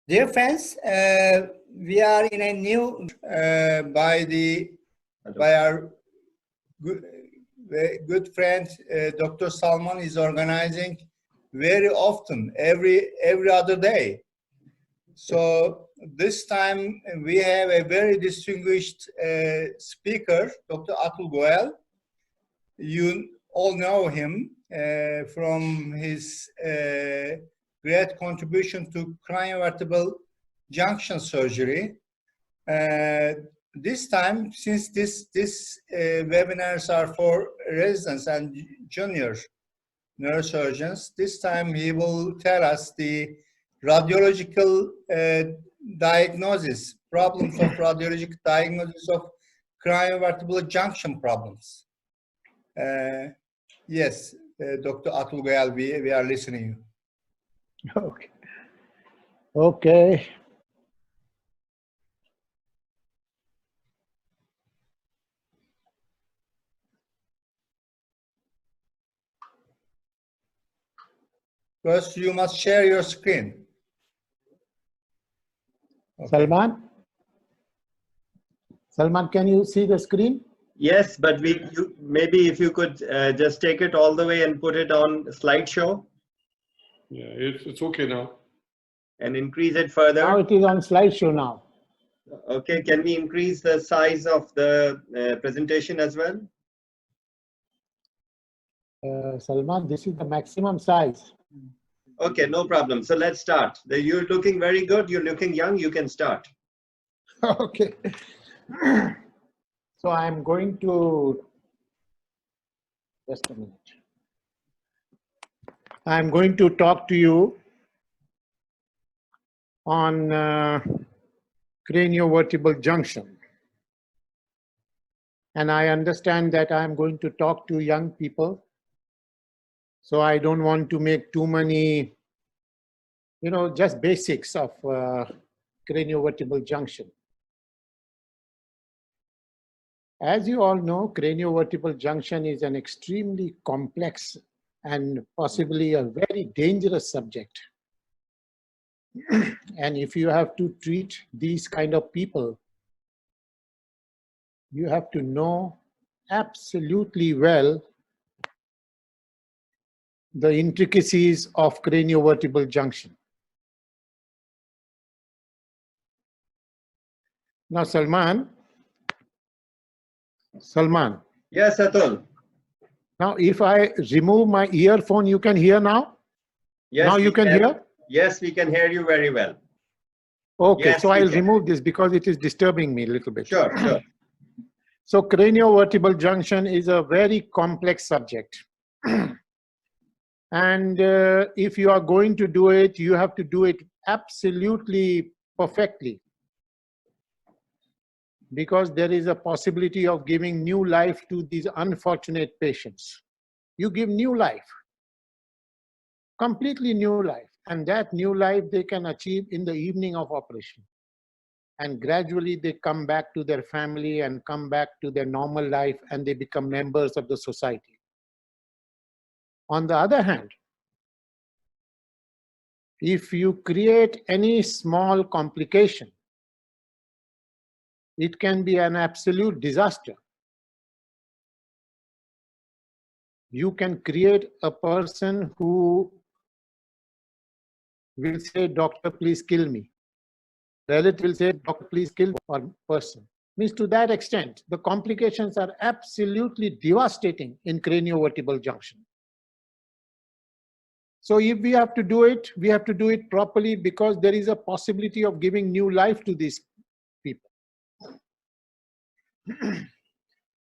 Dear friends, we are in a new by our good friend Dr. Salman is organizing very often, every other day. So this time we have a very distinguished speaker, Dr. Atul Goel. You all know him from his great contribution to craniovertebral junction surgery. This time, since this webinars are for residents and junior neurosurgeons, this time he will tell us the radiological diagnosis, problems of radiologic diagnosis of craniovertebral junction problems. Yes, Dr. Atul Goel, we are listening. Okay. Okay. First, you must share your screen. Okay. Salman, can you see the screen? Yes, but maybe if you could just take it all the way and put it on slideshow. Yeah, it's okay now. And increase it further. Now it is on slideshow now. Okay, can we increase the size of the presentation as well? Salman, this is the maximum size. Okay, no problem. So let's start. You're looking very good. You're looking young. You can start. Okay. So I'm going to, just a minute. I'm going to talk to you on craniovertebral junction. And I understand that I'm going to talk to young people. So I don't want to make too many, just basics of craniovertebral junction. As you all know, craniovertebral junction is an extremely complex and possibly a very dangerous subject. And if you have to treat these kind of people, you have to know absolutely well the intricacies of craniovertebral junction. Now, Salman. Yes, Atul. Now, if I remove my earphone, you can hear now? Yes. Now you can hear? Yes, we can hear you very well. Okay, yes, so I'll remove this because it is disturbing me a little bit. Sure, sure. So craniovertebral junction is a very complex subject. And if you are going to do it, you have to do it absolutely perfectly. Because there is a possibility of giving new life to these unfortunate patients. You give new life, completely new life. And that new life they can achieve in the evening of operation. And gradually they come back to their family and come back to their normal life and they become members of the society. On the other hand, if you create any small complication, it can be an absolute disaster. You can create a person who will say, doctor, please kill me. Relative will say, doctor, please kill one person. Means to that extent, the complications are absolutely devastating in craniovertebral junction. So if we have to do it, we have to do it properly because there is a possibility of giving new life to these people.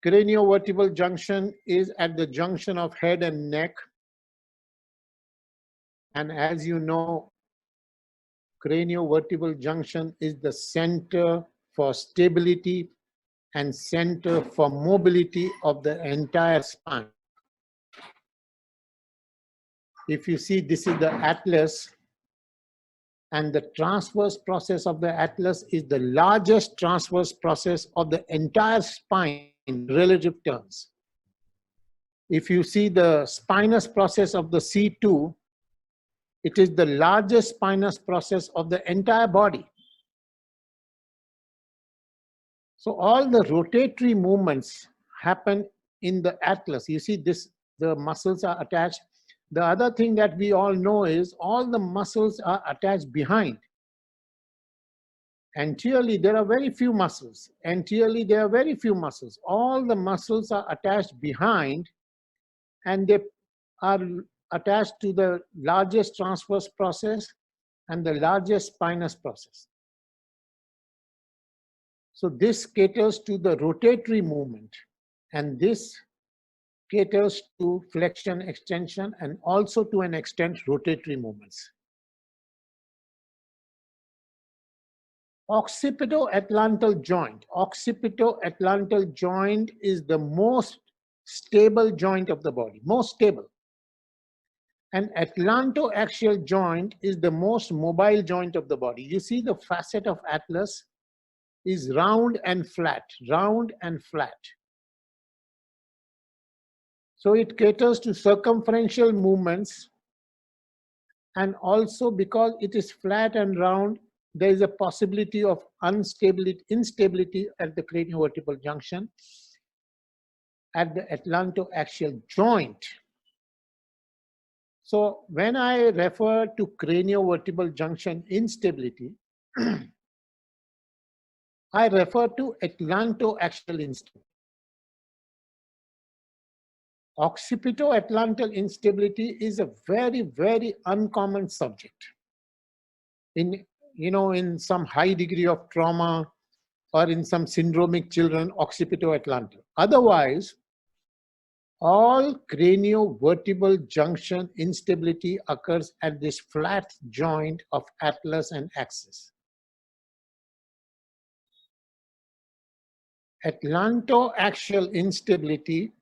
Craniovertebral junction is at the junction of head and neck. And as you know, craniovertebral junction is the center for stability and center for mobility of the entire spine. If you see, this is the atlas, and the transverse process of the atlas is the largest transverse process of the entire spine in relative terms. If you see the spinous process of the C2, It is the largest spinous process of the entire body. So all the rotatory movements happen in the atlas. You see this, the muscles are attached. The other thing that we all know is all the muscles are attached behind. Anteriorly, there are very few muscles. Anteriorly, there are very few muscles. All the muscles are attached behind, and they are attached to the largest transverse process and the largest spinous process. So this caters to the rotatory movement, and this caters to flexion, extension, and also to an extent rotatory movements. Occipito-atlantal joint. Occipito-atlantal joint is the most stable joint of the body, most stable. And atlantoaxial joint is the most mobile joint of the body. You see the facet of atlas is round and flat, round and flat. So it caters to circumferential movements, and also because it is flat and round, there is a possibility of instability at the craniovertebral junction at the atlantoaxial joint. So when I refer to craniovertebral junction instability, I refer to atlantoaxial instability. Occipito-atlantal instability is a very, very uncommon subject. In some high degree of trauma or in some syndromic children, occipito-atlantal. Otherwise, all craniovertebral junction instability occurs at this flat joint of atlas and axis. Atlantoaxial instability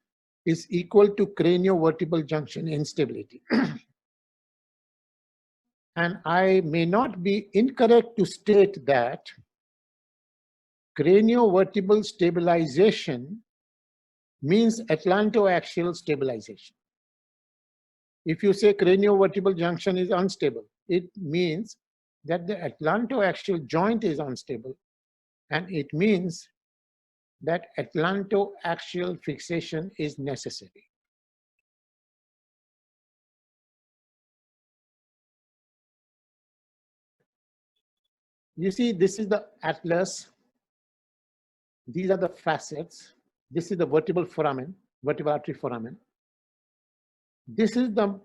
is equal to craniovertebral junction instability. And I may not be incorrect to state that craniovertebral stabilization means atlantoaxial stabilization. If you say craniovertebral junction is unstable, it means that the atlantoaxial joint is unstable, and it means that atlantoaxial fixation is necessary. You see, this is the atlas. These are the facets. This is the vertebral foramen, vertebral artery foramen. This is the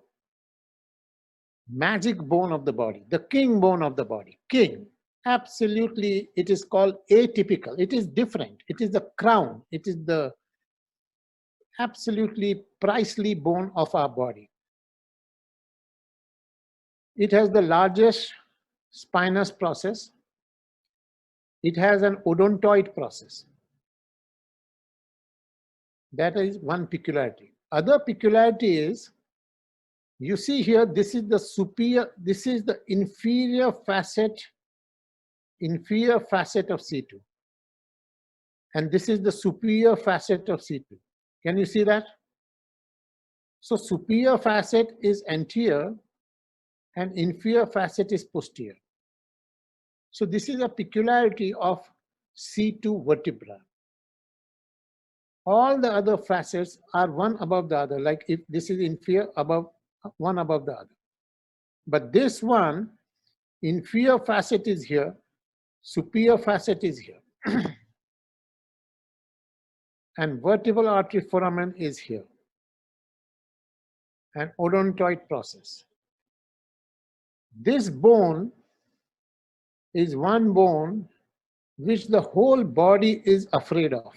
magic bone of the body, the king bone of the body. King. Absolutely, it is called atypical. It is different. It is the crown. It is the absolutely priceless bone of our body. It has the largest spinous process. It has an odontoid process. That is one peculiarity. Other peculiarity is, you see here, this is the superior, this is the inferior facet of C2. And this is the superior facet of C2. Can you see that? So superior facet is anterior and inferior facet is posterior. So this is a peculiarity of C2 vertebra. All the other facets are one above the other, like if this is inferior, one above the other. But this one, inferior facet is here, superior facet is here. And vertebral artery foramen is here. And odontoid process. This bone is one bone which the whole body is afraid of.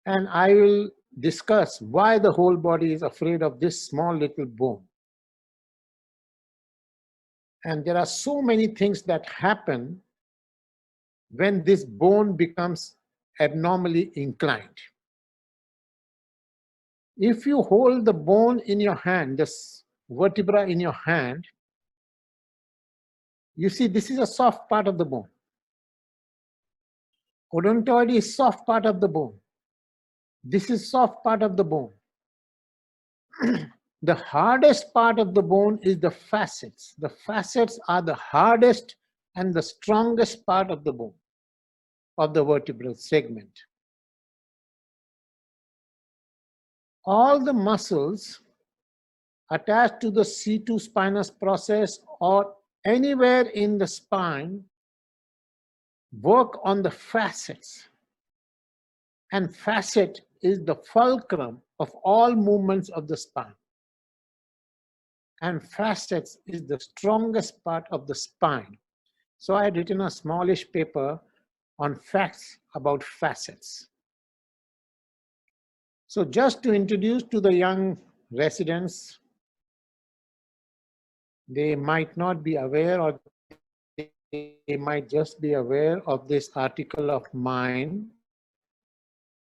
And I will discuss why the whole body is afraid of this small little bone. And there are so many things that happen when this bone becomes abnormally inclined. If you hold the bone in your hand, this vertebra in your hand, you see this is a soft part of the bone. Odontoid is soft part of the bone. This is soft part of the bone. The hardest part of the bone is the facets. The facets are the hardest and the strongest part of the bone, of the vertebral segment. All the muscles attached to the C2 spinous process or anywhere in the spine work on the facets. And facet is the fulcrum of all movements of the spine. And facets is the strongest part of the spine. So I had written a smallish paper on facts about facets. So just to introduce to the young residents, they might not be aware, or they might just be aware of this article of mine,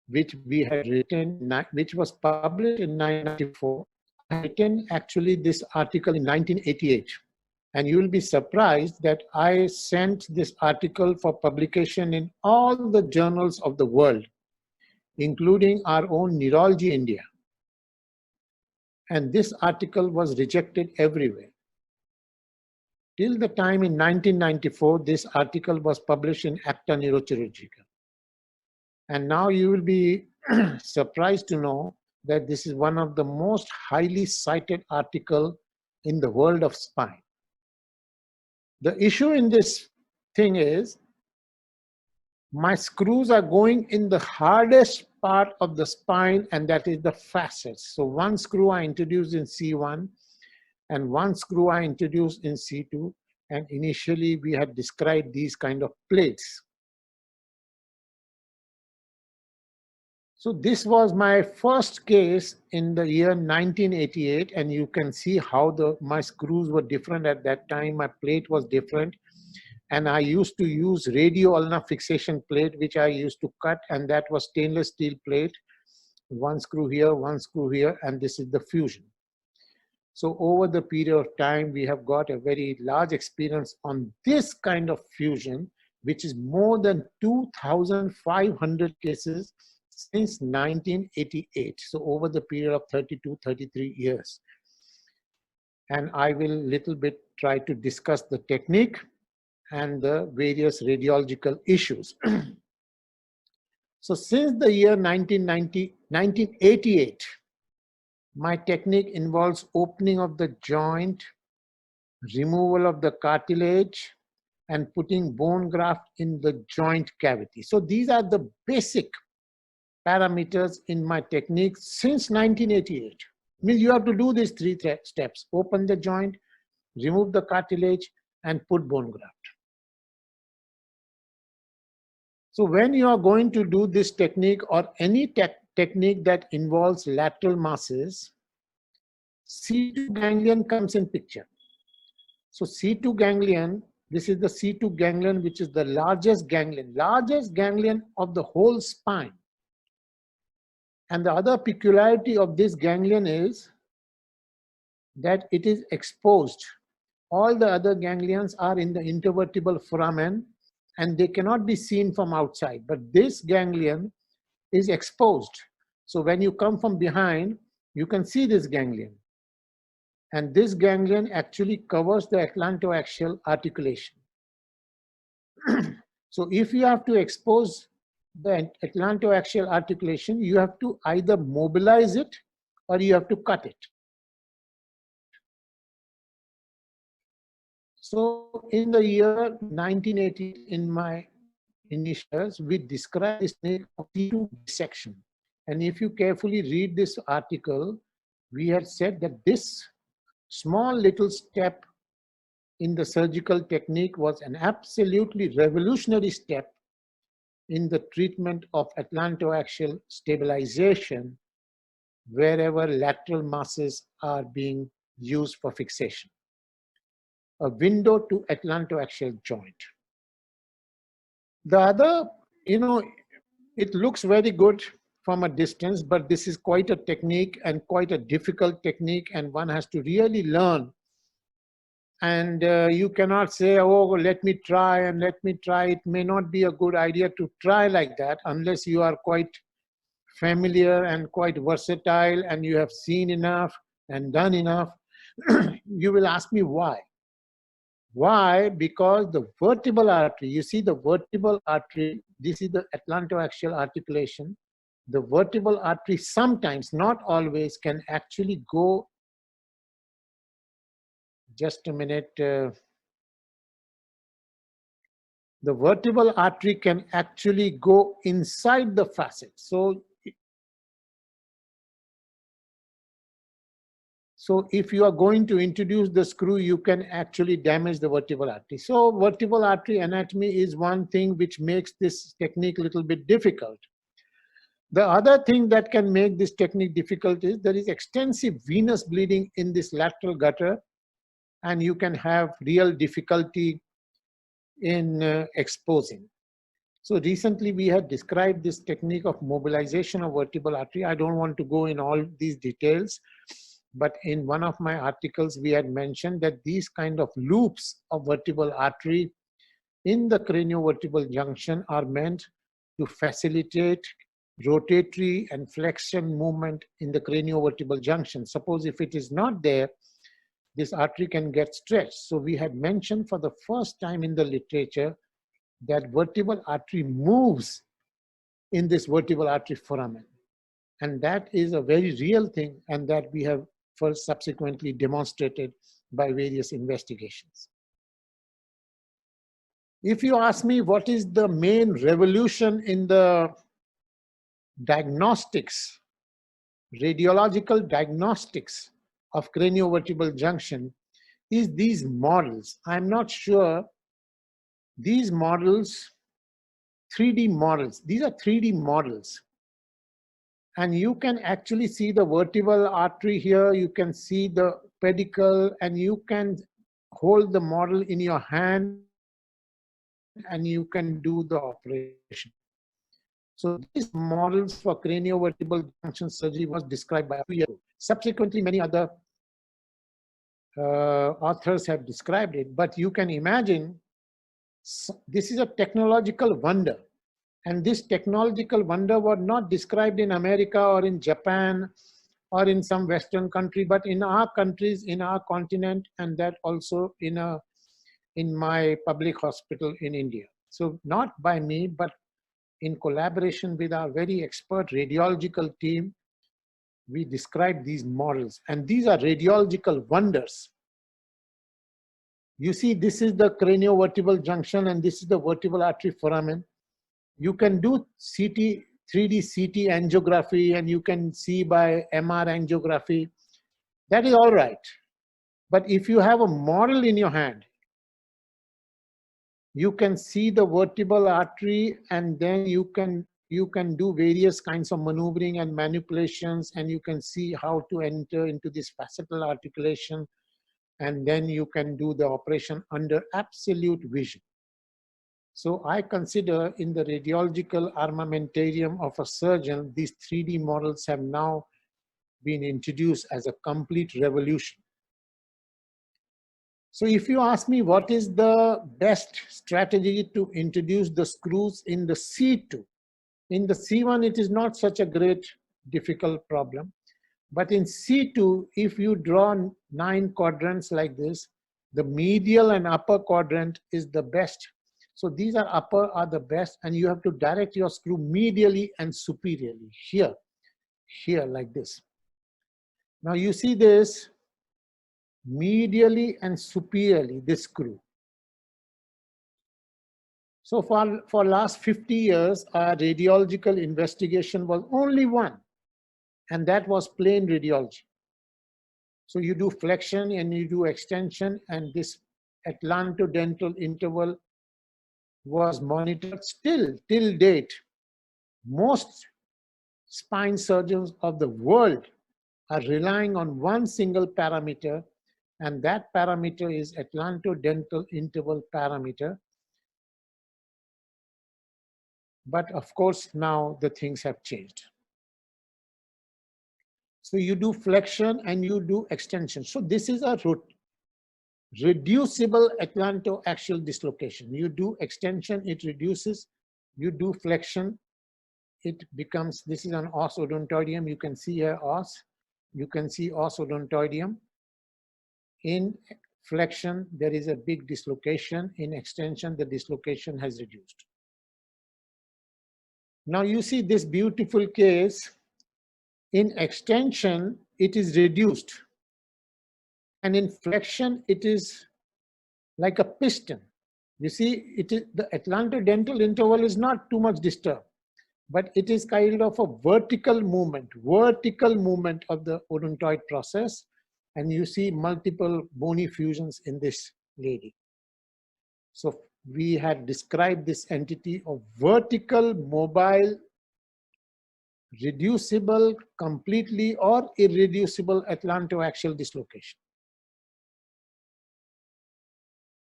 which we had written, which was published in 1994. I had written actually this article in 1988. And you will be surprised that I sent this article for publication in all the journals of the world, including our own Neurology India. And this article was rejected everywhere. Till the time in 1994, this article was published in Acta Neurochirurgica. And now you will be surprised to know that this is one of the most highly cited articles in the world of spine. The issue in this thing is, my screws are going in the hardest part of the spine, and that is the facets. So one screw I introduced in C1 and one screw I introduced in C2. And initially we had described these kind of plates. So this was my first case in the year 1988, and you can see how my screws were different at that time. My plate was different, and I used to use radio ulnar fixation plate, which I used to cut, and that was stainless steel plate. One screw here, and this is the fusion. So over the period of time, we have got a very large experience on this kind of fusion, which is more than 2,500 cases since 1988. So over the period of 32, 33 years. And I will little bit try to discuss the technique and the various radiological issues. So since the year 1988, my technique involves opening of the joint, removal of the cartilage, and putting bone graft in the joint cavity. So these are the basic parameters in my technique since 1988. Means you have to do these three steps: open the joint, remove the cartilage, and put bone graft. So when you are going to do this technique or any technique that involves lateral masses, C2 ganglion comes in picture. So C2 ganglion, this is the C2 ganglion, which is the largest ganglion of the whole spine. And the other peculiarity of this ganglion is that it is exposed. All the other ganglions are in the intervertebral foramen, and they cannot be seen from outside. But this ganglion is exposed. So when you come from behind, you can see this ganglion. And this ganglion actually covers the atlantoaxial articulation. So if you have to expose the atlantoaxial articulation, you have to either mobilize it or you have to cut it. So in the year 1980, in my initials, we described this technique of C2 dissection. And if you carefully read this article, we had said that this small little step in the surgical technique was an absolutely revolutionary step in the treatment of atlantoaxial stabilization wherever lateral masses are being used for fixation. A window to atlantoaxial joint. The other, it looks very good from a distance, but this is quite a technique and quite a difficult technique, and one has to really learn. And you cannot say, oh, let me try and let me try. It may not be a good idea to try like that unless you are quite familiar and quite versatile and you have seen enough and done enough, you will ask me why. Why? Because the vertebral artery, you see the vertebral artery, this is the atlantoaxial articulation. The vertebral artery sometimes, not always, can actually go, just a minute, the vertebral artery can actually go inside the facet. So if you are going to introduce the screw, you can actually damage the vertebral artery. So vertebral artery anatomy is one thing which makes this technique a little bit difficult. The other thing that can make this technique difficult is there is extensive venous bleeding in this lateral gutter, and you can have real difficulty in exposing. So recently we had described this technique of mobilization of vertebral artery. I don't want to go in all these details, but in one of my articles we had mentioned that these kind of loops of vertebral artery in the craniovertebral junction are meant to facilitate rotatory and flexion movement in the craniovertebral junction. Suppose if it is not there, this artery can get stretched. So we had mentioned for the first time in the literature that vertebral artery moves in this vertebral artery foramen. And that is a very real thing, and that we have first subsequently demonstrated by various investigations. If you ask me what is the main revolution in the diagnostics, radiological diagnostics of craniovertebral junction, is these models. I'm not sure these models, 3D models, these are 3D models. And you can actually see the vertebral artery here, you can see the pedicle, and you can hold the model in your hand and you can do the operation. So these models for craniovertebral junction surgery was described by 2 years ago. Subsequently, many other authors have described it, but you can imagine this is a technological wonder. And this technological wonder was not described in America or in Japan or in some Western country, but in our countries, in our continent, and that also in my public hospital in India. So not by me, but in collaboration with our very expert radiological team, we describe these models. And these are radiological wonders. You see, this is the craniovertebral junction and this is the vertebral artery foramen. You can do 3D CT angiography and you can see by MR angiography. That is all right. But if you have a model in your hand, you can see the vertebral artery and then you can do various kinds of maneuvering and manipulations, and you can see how to enter into this facetal articulation, and then you can do the operation under absolute vision. So I consider in the radiological armamentarium of a surgeon, these 3D models have now been introduced as a complete revolution. So if you ask me what is the best strategy to introduce the screws in the C2, in the C1 it is not such a great difficult problem, but in C2 if you draw 9 quadrants like this, the medial and upper quadrant is the best. So these are upper are the best, and you have to direct your screw medially and superiorly, here like this. Now you see this medially and superiorly, this screw. So for last 50 years, our radiological investigation was only one, and that was plain radiology. So you do flexion and you do extension, and this atlantodental interval was monitored still till date. Most spine surgeons of the world are relying on one single parameter, and that parameter is atlantodental interval parameter. But of course, now the things have changed. So you do flexion and you do extension. So this is a reducible atlantoaxial dislocation. You do extension, it reduces. You do flexion, it becomes, this is an os odontoideum. You can see here os. you can see os odontoideum. In flexion, there is a big dislocation. In extension, the dislocation has reduced. Now you see this beautiful case. In extension, it is reduced. And in flexion, it is like a piston. You see, it is the atlantodental interval is not too much disturbed, but it is kind of a vertical movement of the odontoid process. And you see multiple bony fusions in this lady. So we had described this entity of vertical, mobile, reducible completely or irreducible atlantoaxial dislocation.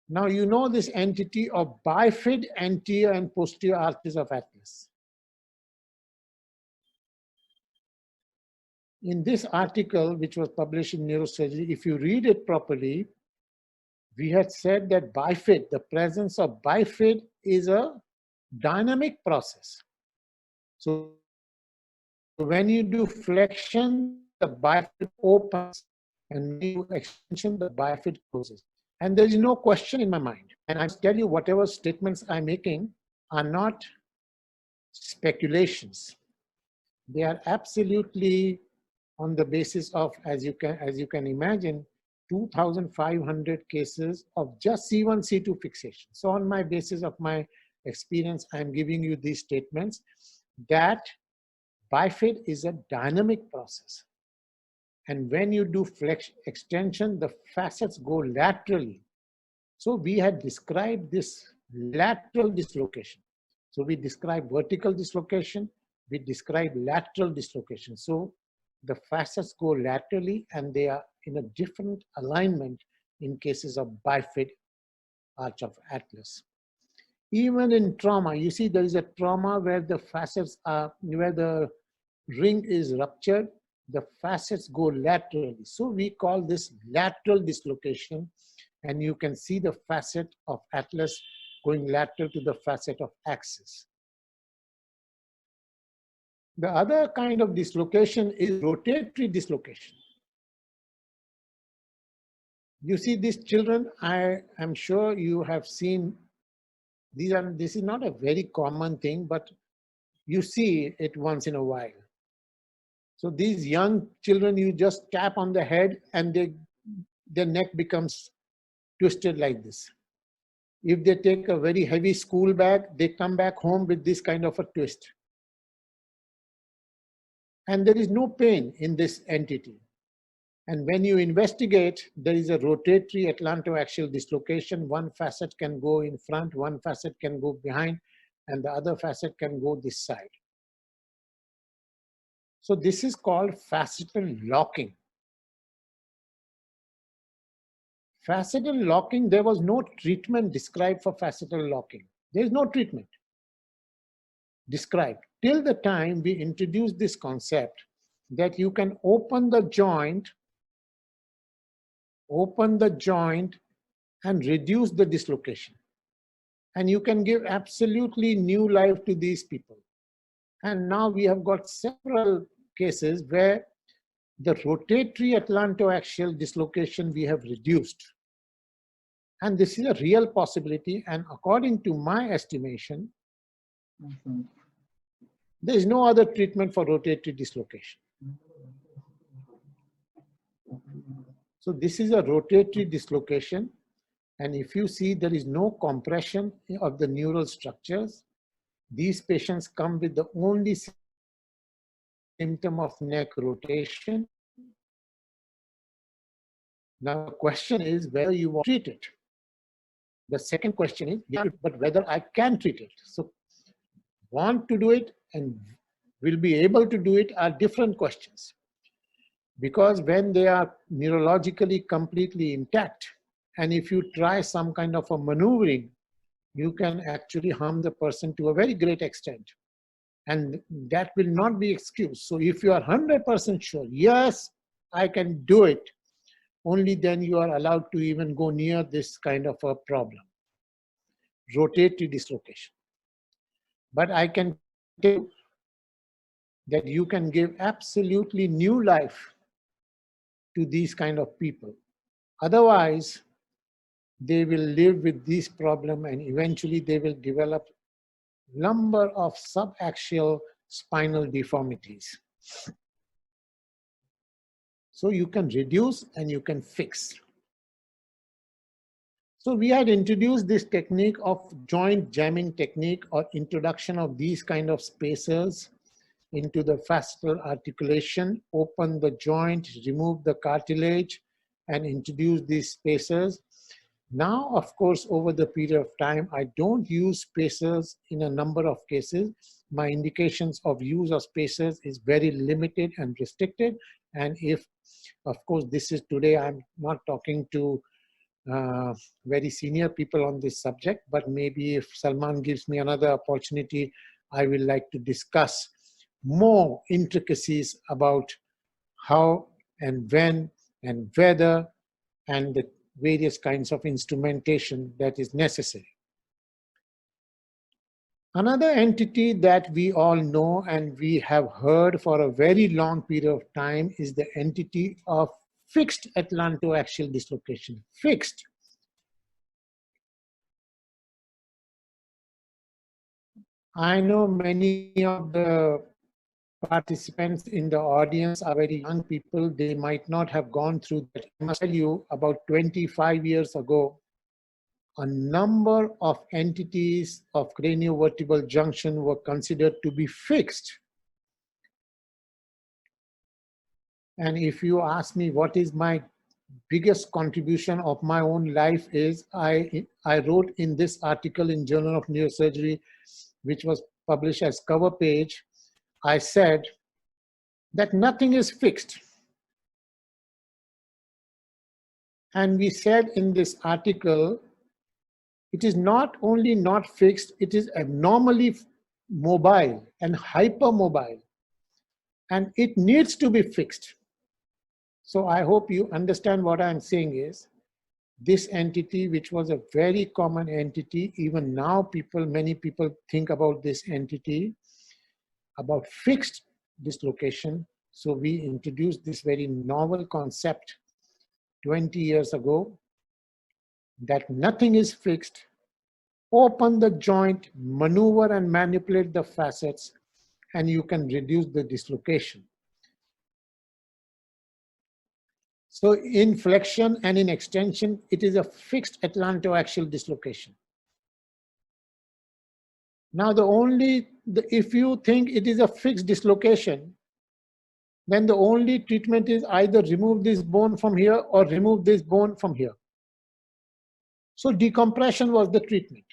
Now you know this entity of bifid anterior and posterior arches of atlas. In this article, which was published in Neurosurgery, if you read it properly, we had said that bifid, the presence of bifid is a dynamic process. So when you do flexion, the bifid opens, and when you do extension, the bifid closes. And there is no question in my mind. And I tell you, whatever statements I'm making are not speculations. They are absolutely on the basis of, as you can imagine, 2,500 cases of just C1, C2 fixation. So on my basis of my experience, I'm giving you these statements that bifid is a dynamic process. And when you do extension, the facets go laterally. So we had described this lateral dislocation. So we described vertical dislocation, we described lateral dislocation. So the facets go laterally and they are in a different alignment in cases of bifid arch of atlas. Even in trauma, you see there is a trauma where the facets are, where the ring is ruptured, the facets go laterally. So we call this lateral dislocation, and you can see the facet of atlas going lateral to the facet of axis. The other kind of dislocation is rotatory dislocation. You see these children, I am sure you have seen, this is not a very common thing, but you see it once in a while. So these young children, you just tap on the head and their neck becomes twisted like this. If they take a very heavy school bag, they come back home with this kind of a twist. And there is no pain in this entity. And when you investigate, there is a rotatory atlantoaxial dislocation. One facet can go in front, one facet can go behind, and the other facet can go this side. So this is called facetal locking. Facetal locking, there was no treatment described for facetal locking. There is no treatment described till the time we introduced this concept that you can open the joint and reduce the dislocation. And you can give absolutely new life to these people. And now we have got several cases where the rotatory atlantoaxial dislocation we have reduced. And this is a real possibility. And according to my estimation, there is no other treatment for rotatory dislocation. So this is a rotatory dislocation. And if you see, there is no compression of the neural structures. These patients come with the only symptom of neck rotation. Now, the question is whether you want to treat it. The second question is, but whether I can treat it. So, want to do it and will be able to do it are different questions. Because when they are neurologically completely intact, and if you try some kind of a maneuvering, you can actually harm the person to a very great extent. And that will not be excused. So if you are 100% sure, yes, I can do it, only then you are allowed to even go near this kind of a problem, rotatory dislocation. But I can tell you that you can give absolutely new life to these kind of people. Otherwise, they will live with this problem and eventually they will develop number of subaxial spinal deformities. So you can reduce and you can fix. So we had introduced this technique of joint jamming technique or introduction of these kind of spacers into the facial articulation, open the joint, remove the cartilage, and introduce these spacers. Now, of course, over the period of time, I don't use spacers in a number of cases. My indications of use of spacers is very limited and restricted. And if, of course, this is today, I'm not talking to very senior people on this subject, but maybe if Salman gives me another opportunity, I will like to discuss more intricacies about how and when and whether and the various kinds of instrumentation that is necessary. Another entity that we all know and we have heard for a very long period of time is the entity of fixed atlantoaxial dislocation. Fixed. I know many of the participants in the audience are very young people. They might not have gone through that. I must tell you, about 25 years ago, a number of entities of craniovertebral junction were considered to be fixed. And if you ask me what is my biggest contribution of my own life is, I wrote in this article in Journal of Neurosurgery, which was published as cover page, I said that nothing is fixed. And we said in this article, it is not only not fixed, it is abnormally mobile and hypermobile. And it needs to be fixed. So I hope you understand what I'm saying is, this entity, which was a very common entity, even now many people think about this entity, about fixed dislocation. So we introduced this very novel concept 20 years ago, that nothing is fixed. Open the joint, maneuver and manipulate the facets, and you can reduce the dislocation. So in flexion and in extension, it is a fixed atlantoaxial dislocation. Now if you think it is a fixed dislocation, then the only treatment is either remove this bone from here or remove this bone from here. So decompression was the treatment.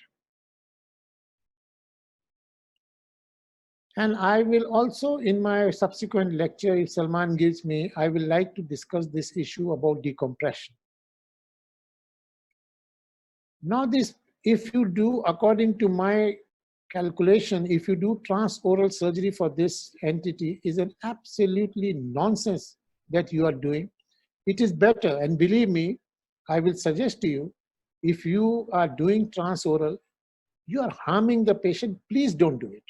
And I will also, in my subsequent lecture, if Salman gives me, I will like to discuss this issue about decompression. Now this, if you do, according to my calculation, if you do transoral surgery for this entity, is an absolutely nonsense that you are doing. It is better, and believe me, I will suggest to you, if you are doing transoral, you are harming the patient, please don't do it.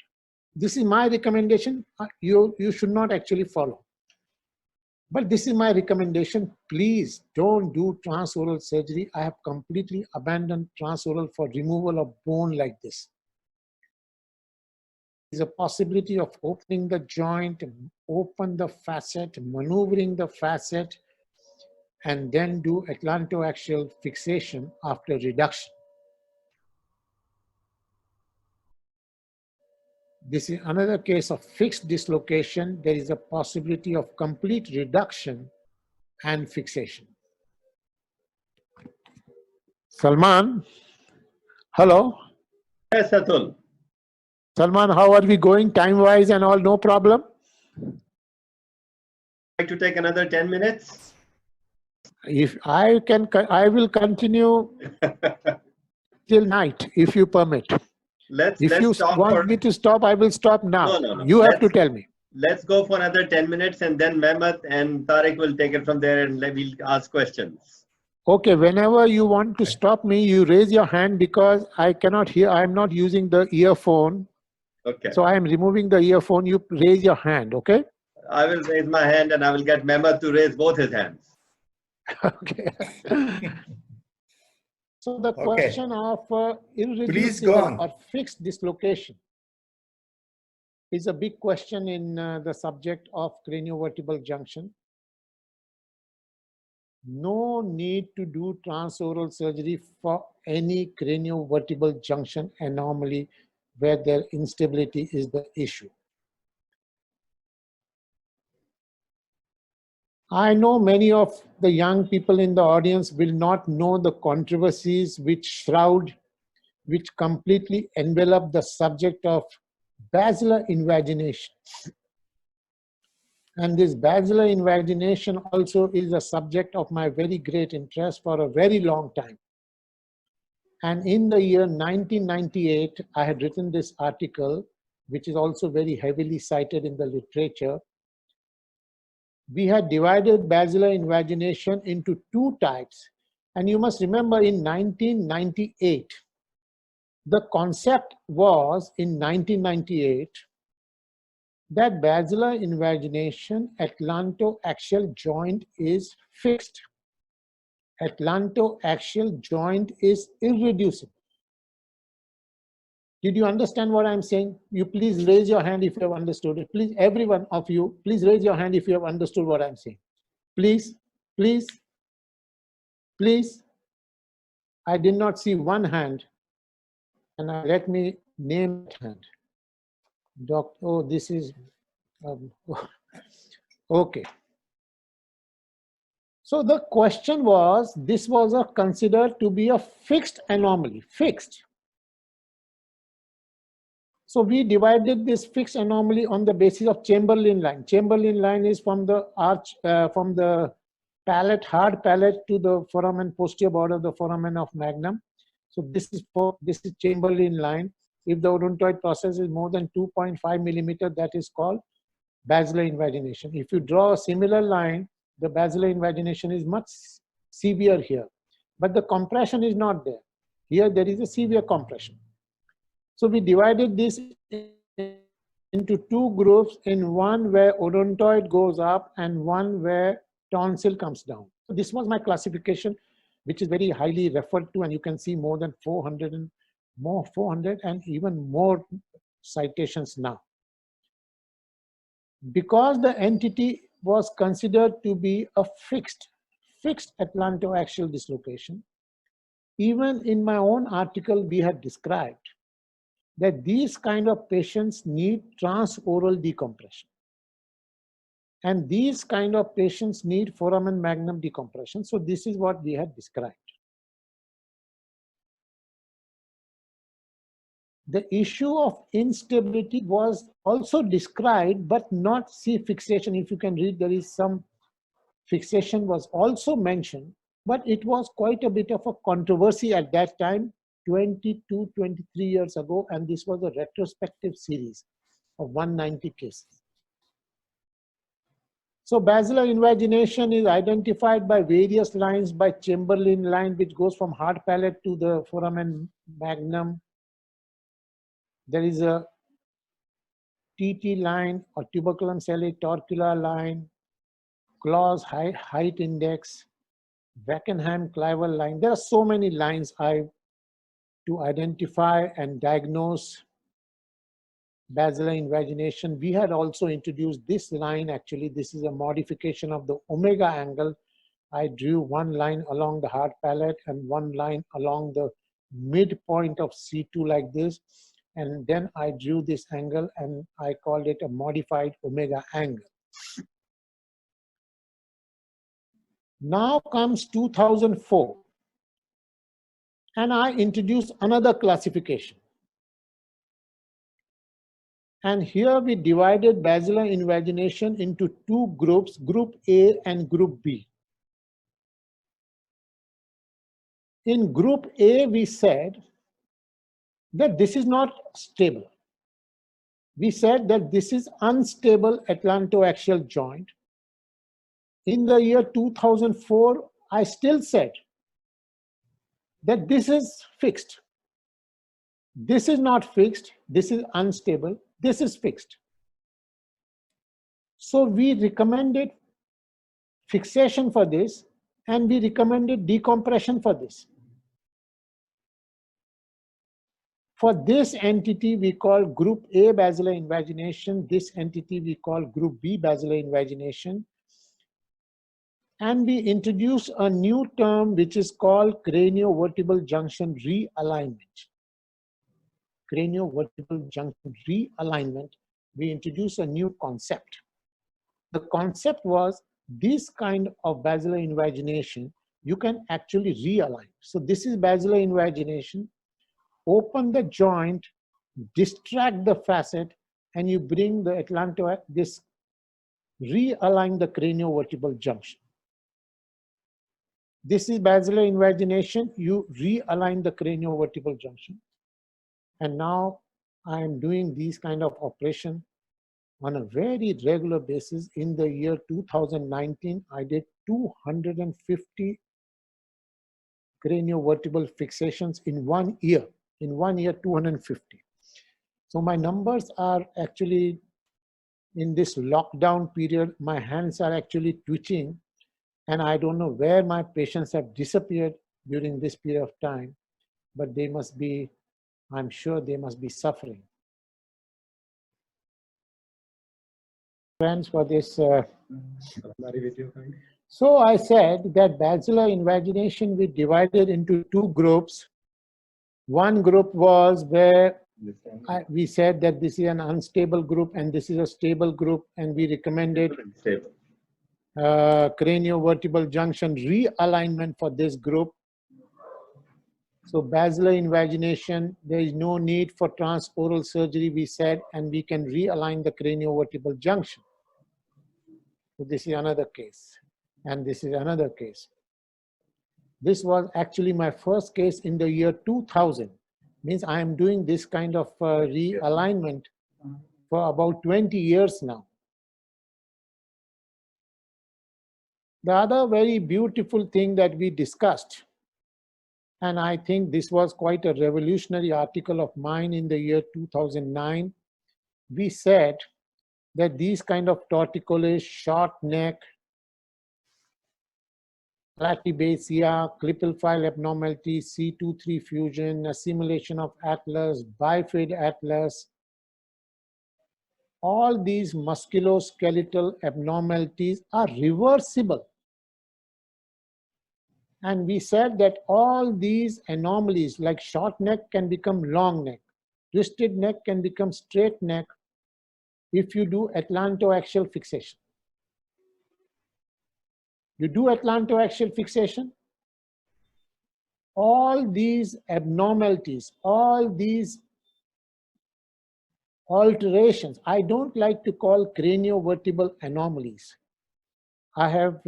This is my recommendation. You should not actually follow. But this is my recommendation. Please don't do transoral surgery. I have completely abandoned transoral for removal of bone like this. There is a possibility of opening the joint, open the facet, maneuvering the facet, and then do atlantoaxial fixation after reduction. This is another case of fixed dislocation. There is a possibility of complete reduction and fixation. Salman, hello. Yes, Atul. Salman, how are we going time-wise and all? No problem? Like to take another 10 minutes? If I can, I will continue till night, if you permit. If you want me to stop, I will stop now. No. You have to tell me. Let's go for another 10 minutes and then Mehmet and Tariq will take it from there and we'll ask questions. Okay, whenever you want to stop me, you raise your hand because I cannot hear. I'm not using the earphone. Okay. So I am removing the earphone. You raise your hand, okay? I will raise my hand and I will get Mehmet to raise both his hands. Okay. So the Okay. question of Please go irreducible on. or fixed dislocation is a big question in the subject of craniovertebral junction. No need to do transoral surgery for any craniovertebral junction anomaly where their instability is the issue. I know many of the young people in the audience will not know the controversies which completely envelop the subject of basilar invagination. And this basilar invagination also is a subject of my very great interest for a very long time. And in the year 1998, I had written this article, which is also very heavily cited in the literature. We had divided basilar invagination into two types. And you must remember in 1998, the concept was in 1998 that basilar invagination atlantoaxial joint is fixed. Atlantoaxial joint is irreducible. Did you understand what I'm saying? You please raise your hand if you have understood it. Please, every one of you, please raise your hand if you have understood what I'm saying. Please, please, please. I did not see one hand. And let me name that hand. Oh, this is, okay. So the question was, this was considered to be a fixed anomaly, fixed. So we divided this fixed anomaly on the basis of Chamberlain line. Chamberlain line is from the from the palate, hard palate to the foramen, posterior border of the foramen of magnum. So this is Chamberlain line. If the odontoid process is more than 2.5 millimeter, that is called basilar invagination. If you draw a similar line, the basilar invagination is much severe here, but the compression is not there. Here there is a severe compression. So we divided this into two groups, in one where odontoid goes up and one where tonsil comes down. So this was my classification, which is very highly referred to, and you can see more than 400 and even more citations now. Because the entity was considered to be a fixed atlantoaxial dislocation, even in my own article we had described that these kind of patients need transoral decompression. And these kind of patients need foramen magnum decompression. So this is what we had described. The issue of instability was also described, but not fixation. If you can read, there is some fixation was also mentioned, but it was quite a bit of a controversy at that time, 22, 23 years ago, and this was a retrospective series of 190 cases. So basilar invagination is identified by various lines, by Chamberlain line, which goes from hard palate to the foramen magnum. There is a TT line or tuberculum sellae torcula line, Claus height index, Wackenham-Cliver line. There are so many lines to identify and diagnose basilar invagination. We had also introduced this line. Actually, this is a modification of the omega angle. I drew one line along the hard palate and one line along the midpoint of C2 like this. And then I drew this angle and I called it a modified omega angle. Now comes 2004. And I introduced another classification. And here we divided basilar invagination into two groups, Group A and Group B. In Group A, we said that this is not stable. We said that this is unstable atlantoaxial joint. In the year 2004, I still said that this is fixed. This is not fixed, this is unstable, this is fixed. So we recommended fixation for this, and we recommended decompression for this. For this entity, we call group A basilar invagination. This entity we call group B basilar invagination. And we introduce a new term which is called craniovertebral junction realignment. Craniovertebral junction realignment. We introduce a new concept. The concept was this kind of basilar invagination, you can actually realign. So this is basilar invagination. Open the joint, distract the facet, and you bring the this realign the craniovertebral junction. This is basilar invagination. You realign the craniovertebral junction. And now I am doing these kind of operation on a very regular basis. In the year 2019, I did 250 craniovertebral fixations in 1 year. In 1 year, 250. So my numbers are actually, in this lockdown period, my hands are actually twitching, and I don't know where my patients have disappeared during this period of time, but they must be, I'm sure they must be suffering. Friends, for this. So I said that basilar invagination we divided into 2 groups. One group was where we said that this is an unstable group and this is a stable group, and we recommended craniovertebral junction realignment for this group. So basilar invagination, there is no need for transoral surgery, we said, and we can realign the craniovertebral junction. So this is another case, and this is another case. This was actually my first case in the year 2000. Means I am doing this kind of realignment for about 20 years now. The other very beautiful thing that we discussed, and I think this was quite a revolutionary article of mine in the year 2009, we said that these kind of torticollis, short neck, platybasia, Klippel-Feil abnormality, C2-3 fusion, assimilation of atlas, bifid atlas, all these musculoskeletal abnormalities are reversible. And we said that all these anomalies like short neck can become long neck, twisted neck can become straight neck if you do atlantoaxial fixation. You do atlantoaxial fixation, all these abnormalities, all these alterations, I don't like to call craniovertebral anomalies. I have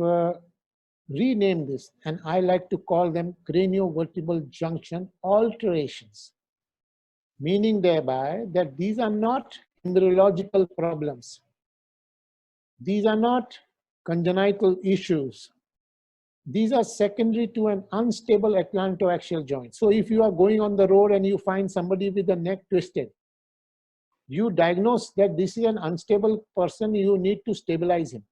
renamed this, and I like to call them craniovertebral junction alterations, meaning thereby that these are not embryological problems. These are not congenital issues. These are secondary to an unstable atlantoaxial joint. So if you are going on the road and you find somebody with the neck twisted, you diagnose that this is an unstable person, you need to stabilize him.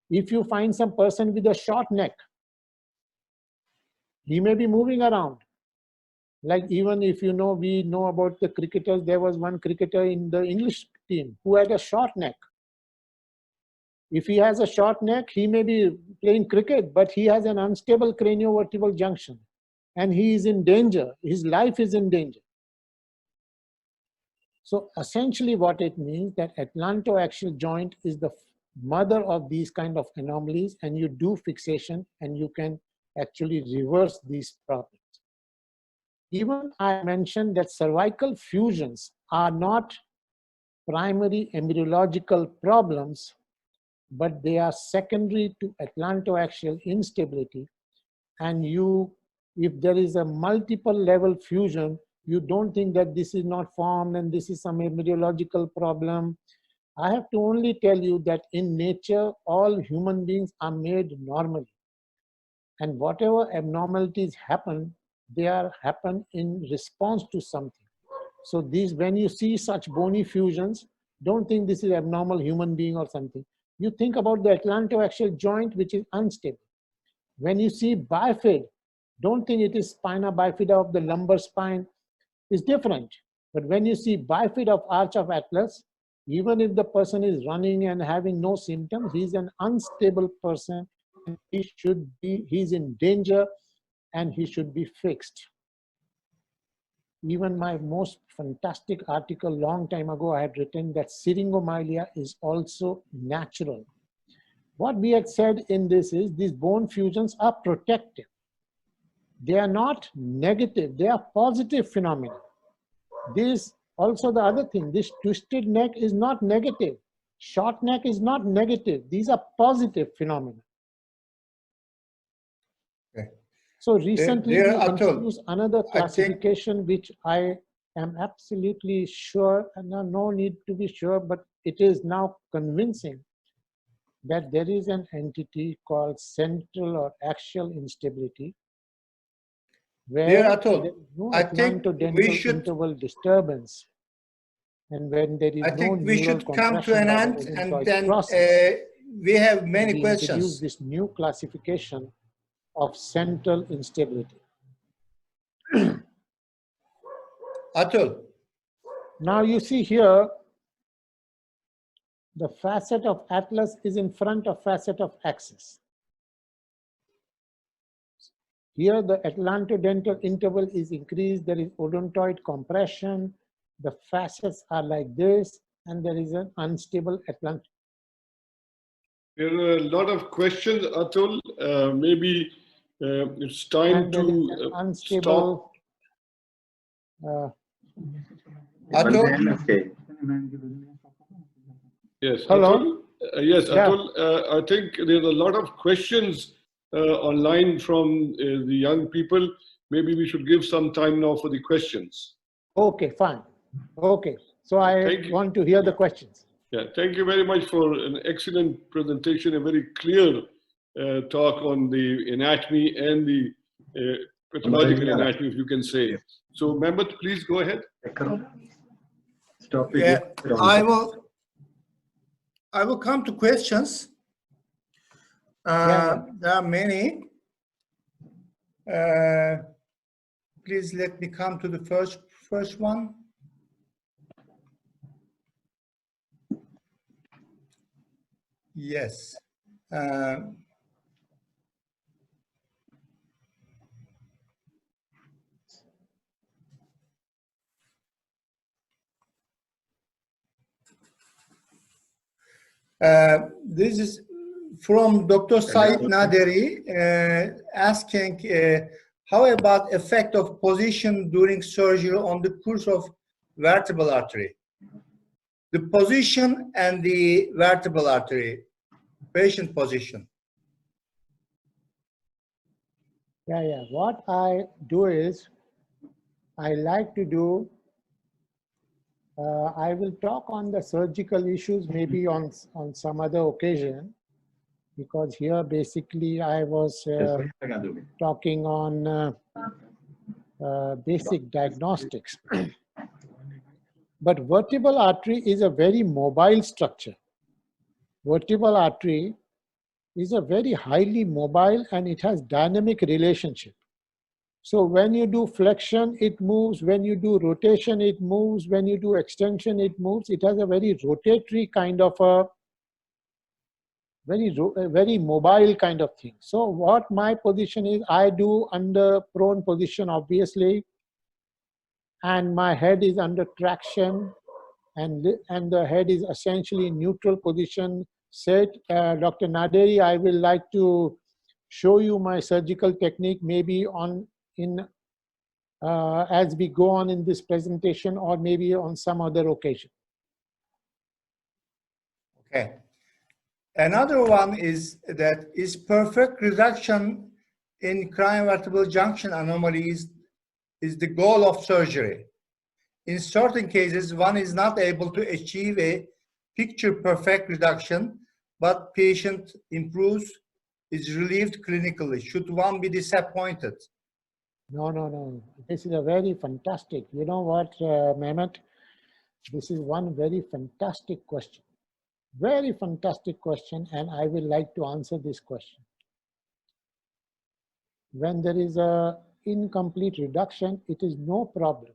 If you find some person with a short neck, he may be moving around. Like even if you know, we know about the cricketers, there was one cricketer in the English team who had a short neck. If he has a short neck, he may be playing cricket, but he has an unstable craniovertebral junction and he is in danger. His life is in danger. So essentially what it means that atlantoaxial joint is the mother of these kind of anomalies, and you do fixation and you can actually reverse these problems. Even I mentioned that cervical fusions are not primary embryological problems, but they are secondary to atlantoaxial instability. And if there is a multiple level fusion, you don't think that this is not formed and this is some embryological problem. I have to only tell you that in nature, all human beings are made normally. And whatever abnormalities happen, they happen in response to something. So when you see such bony fusions, don't think this is abnormal human being or something. You think about the atlantoaxial joint, which is unstable. When you see bifid, don't think it is spina bifida of the lumbar spine. It's different. But when you see bifid of arch of atlas, even if the person is running and having no symptoms, he's an unstable person. He's in danger and he should be fixed. Even my most fantastic article long time ago, I had written that syringomyelia is also natural. What we had said in this is these bone fusions are protective. They are not negative, they are positive phenomena. This also the other thing, this twisted neck is not negative. Short neck is not negative. These are positive phenomena. Okay. So recently There, we Atul, introduced another I think- classification which I am absolutely sure, and no need to be sure, but it is now convincing that there is an entity called central or axial instability where Dear there Atul, is no I think we atlantodental should- interval disturbance, and when there is I no think we neural should come to compression an by the end, and odontoid then process, we have many we introduce questions. this new classification of central instability. Atul, Now you see here, the facet of atlas is in front of facet of axis. Here the atlantodental interval is increased, there is odontoid compression, the facets are like this, and there is an unstable atlant. There are a lot of questions, Atul. Maybe it's time And there is an to stop. unstable Atul, Yes, Hello? Atul. Yes, Yeah. Atul. I think there's a lot of questions online from the young people. Maybe we should give some time now for the questions. Okay, fine. Okay, so I Thank you. want to hear the questions. Yeah, thank you very much for an excellent presentation, a very clear talk on the anatomy and the pathological anatomy, if you can say. So, Mehmet, please go ahead. Stop yeah, it. I will come to questions. Yeah. There are many. Please let me come to the first one. Yes. This is from Dr. Said Naderi asking, how about effect of position during surgery on the course of vertebral artery? The position and the vertebral artery, patient position. Yeah. What I do is, I like to do, I will talk on the surgical issues maybe on some other occasion, because here basically I was talking on basic diagnostics. But vertebral artery is a very mobile structure. Vertebral artery is a very highly mobile and it has dynamic relationship. So when you do flexion, it moves. When you do rotation, it moves. When you do extension, it moves. It has a very rotatory kind of a very mobile kind of thing. So what my position is, I do under prone position, obviously, and my head is under traction, and the head is essentially in neutral position. Said Dr. Naderi, I will like to show you my surgical technique maybe as we go on in this presentation, or maybe on some other occasion. Okay. Another one is that is perfect reduction in craniovertebral junction anomalies is the goal of surgery. In certain cases, one is not able to achieve a picture perfect reduction, but patient improves, is relieved clinically. Should one be disappointed? No. This is a very fantastic, you know what, Mehmet? This is one very fantastic question. Very fantastic question, and I will like to answer this question. When there is a incomplete reduction, it is no problem.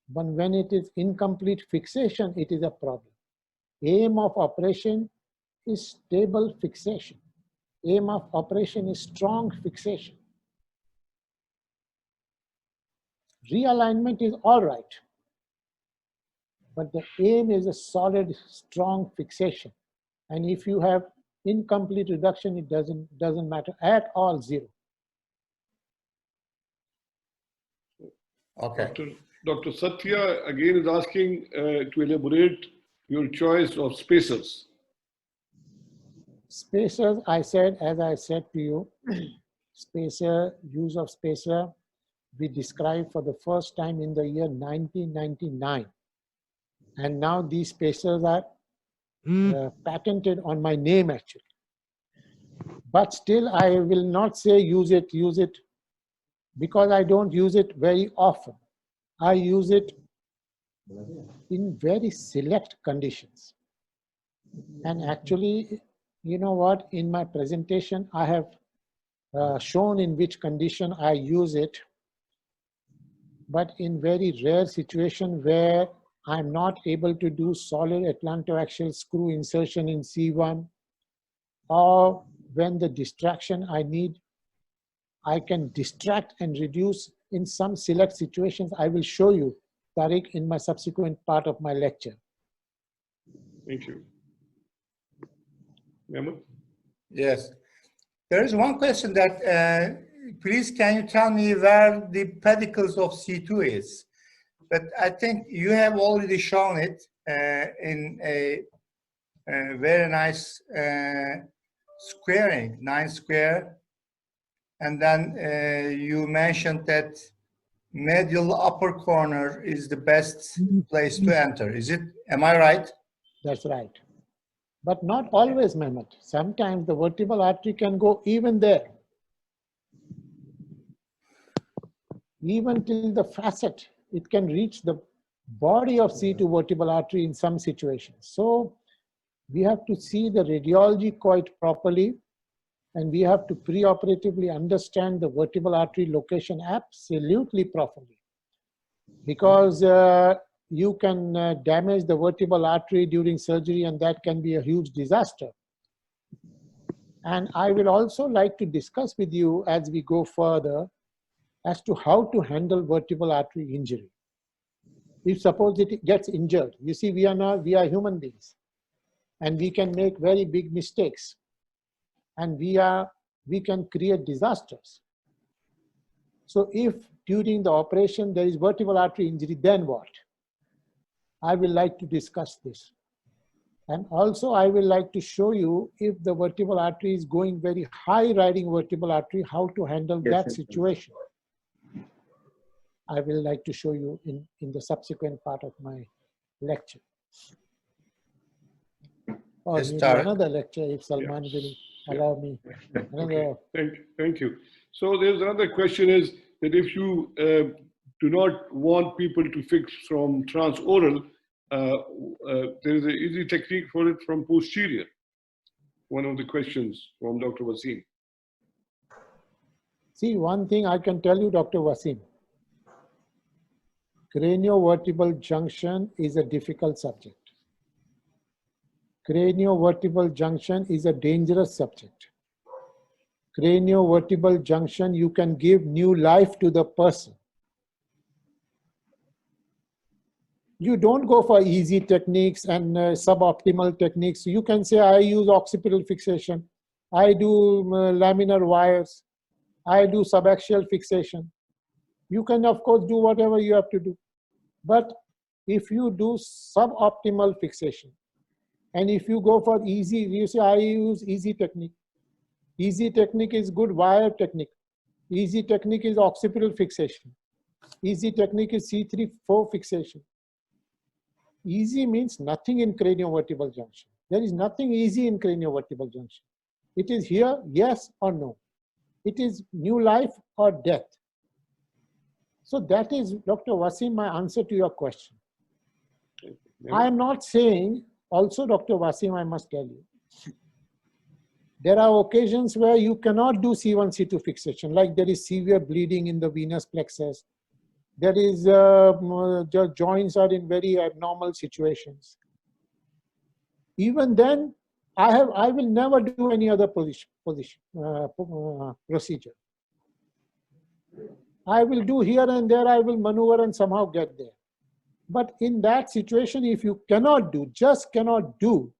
But when it is incomplete fixation, it is a problem. Aim of operation is stable fixation. Aim of operation is strong fixation. Realignment is all right, but the aim is a solid, strong fixation. And if you have incomplete reduction, it doesn't matter at all, zero. Okay. Dr. Satya again is asking to elaborate your choice of spacers. Spacers, as I said to you, spacer, use of spacer, we described for the first time in the year 1999. And now these spacers are patented on my name actually. But still I will not say use it, because I don't use it very often. I use it in very select conditions. And actually, you know what, in my presentation, I have shown in which condition I use it, but in very rare situation where I'm not able to do solid atlantoaxial screw insertion in C1, or when the distraction I need, I can distract and reduce in some select situations. I will show you, Tariq, in my subsequent part of my lecture. Thank you. Mehmet? Yes. There is one question that, please can you tell me where the pedicles of C2 is? But I think you have already shown it in a very nice squaring, 9 square. And then you mentioned that medial upper corner is the best place to enter. Is it, am I right? That's right. But not always, Mehmet. Sometimes the vertebral artery can go even there. Even till the facet, it can reach the body of C2 vertebral artery in some situations. So we have to see the radiology quite properly, and we have to preoperatively understand the vertebral artery location absolutely properly. Because you can damage the vertebral artery during surgery, and that can be a huge disaster. And I will also like to discuss with you as we go further as to how to handle vertebral artery injury. If suppose it gets injured, you see, we are human beings, and we can make very big mistakes, and we can create disasters. So if during the operation there is vertebral artery injury, then what? I will like to discuss this. And also I will like to show you, if the vertebral artery is going very high riding vertebral artery, how to handle that situation. I will like to show you in the subsequent part of my lecture. Or maybe another lecture if Salman will allow me. Okay. Thank you. So there's another question is that if you do not want people to fix from transoral, there is an easy technique for it from posterior. One of the questions from Dr. Wasim. See, one thing I can tell you, Dr. Wasim, craniovertebral junction is a difficult subject. Craniovertebral junction is a dangerous subject. Craniovertebral junction, you can give new life to the person. You don't go for easy techniques and suboptimal techniques. You can say, I use occipital fixation, I do laminar wires, I do subaxial fixation. You can, of course, do whatever you have to do. But if you do suboptimal fixation, and if you go for easy, you say, I use easy technique. Easy technique is good wire technique. Easy technique is occipital fixation. Easy technique is C3-4 fixation. Easy means nothing in craniovertebral junction. There is nothing easy in craniovertebral junction. It is here, yes or no. It is new life or death. So that is, Dr. Wasim, my answer to your question. I am not saying, also Dr. Wasim, I must tell you, There are occasions where you cannot do C1, C2 fixation, like there is severe bleeding in the venous plexus. There is, the joints are in very abnormal situations. Even then, I will never do any other procedure. I will do here and there, I will maneuver and somehow get there. But in that situation, if you cannot do, just cannot do,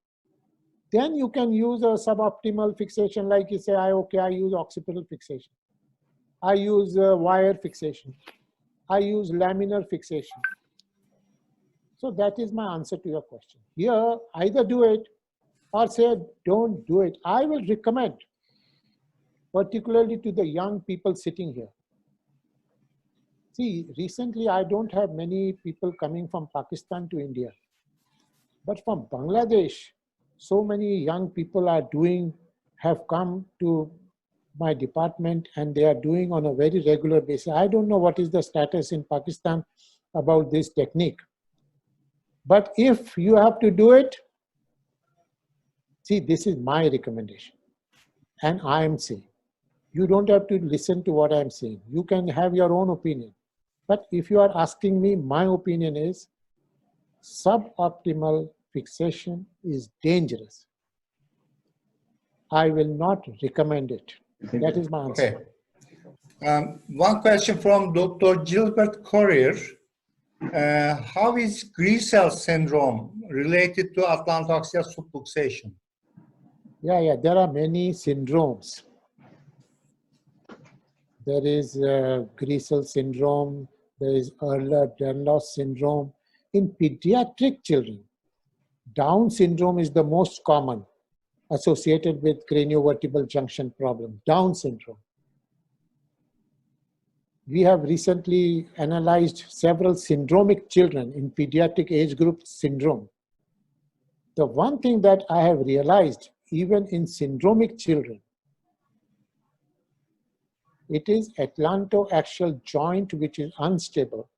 then you can use a suboptimal fixation, like you say, I use occipital fixation. I use wire fixation. I use laminar fixation. So that is my answer to your question. Here, either do it or say, don't do it. I will recommend, particularly to the young people sitting here. See, recently I don't have many people coming from Pakistan to India, but from Bangladesh, so many young people have come to my department, and they are doing on a very regular basis. I don't know what is the status in Pakistan about this technique. But if you have to do it, see, this is my recommendation. And I am saying, you don't have to listen to what I'm saying. You can have your own opinion. But if you are asking me, my opinion is suboptimal fixation is dangerous. I will not recommend it. That is my answer. Okay. One question from Dr. Gilbert Corrier. How is Gressel syndrome related to atlantoaxial subluxation? Yeah, there are many syndromes. There is Gressel syndrome, there is Ehlers-Danlos syndrome. In pediatric children, Down syndrome is the most common associated with craniovertebral junction problem, Down syndrome. We have recently analyzed several syndromic children in pediatric age group syndrome. The one thing that I have realized, even in syndromic children, it is atlantoaxial joint which is unstable,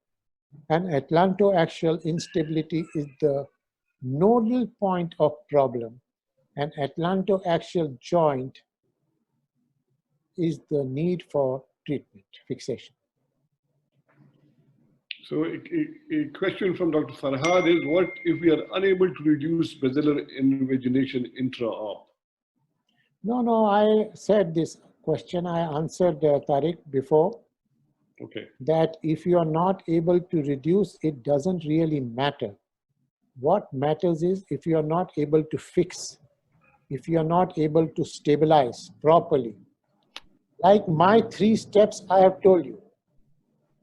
and atlantoaxial instability is the nodal point of problem, and atlantoaxial joint is the need for treatment, fixation. So a question from Dr. Farhad is, what if we are unable to reduce basilar invagination intra-op? No, I said this question, I answered Tariq before. Okay. That if you are not able to reduce, it doesn't really matter. What matters is if you are not able to fix, if you are not able to stabilize properly. Like my 3 steps I have told you.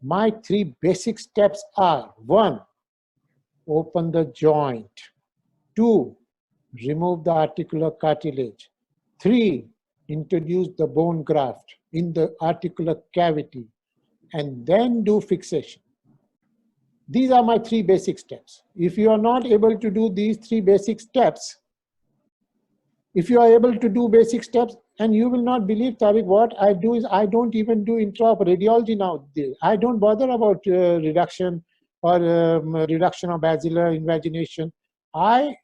My 3 basic steps are: 1, open the joint; 2, remove the articular cartilage; 3, introduce the bone graft in the articular cavity, and then do fixation. These are my 3 basic steps. If you are not able to do these 3 basic steps, if you are able to do basic steps, and you will not believe, Tariq, what I do is I don't even do intra-op radiology now. I don't bother about reduction or reduction of basilar invagination. I